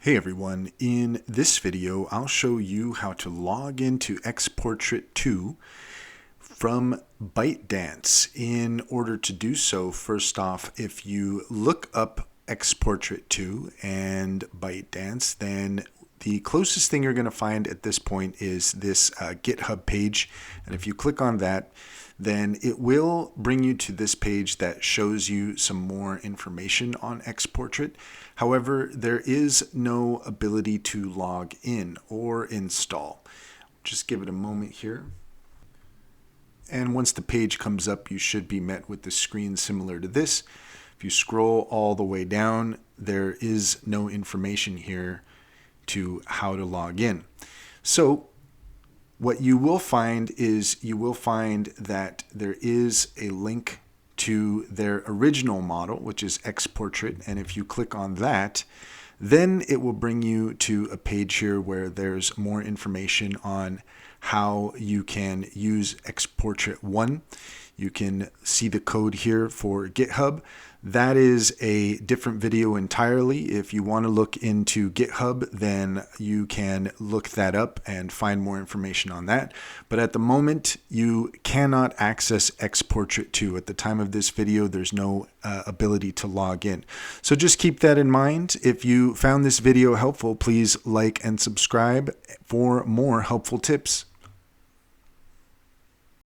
Hey everyone, in this video I'll show you how to log into X-Portrait 2 from ByteDance. In order to do so, first off, if you look up X-Portrait 2 and ByteDance, then the closest thing you're going to find at this point is this GitHub page, and if you click on that, then it will bring you to this page that shows you some more information on X-Portrait. However, there is no ability to log in or install. Just give it a moment here. And once the page comes up, you should be met with the screen similar to this. If you scroll all the way down, there is no information here to how to log in. So what you will find is that there is a link to their original model, which is X-Portrait, and if you click on that, then it will bring you to a page here where there's more information on how you can use X-Portrait 1. You can see the code here for GitHub. That is a different video entirely. If you want to look into GitHub, then you can look that up and find more information on that. But at the moment, you cannot access X-Portrait 2. At the time of this video, there's no ability to log in. So just keep that in mind. If you found this video helpful, please like and subscribe for more helpful tips.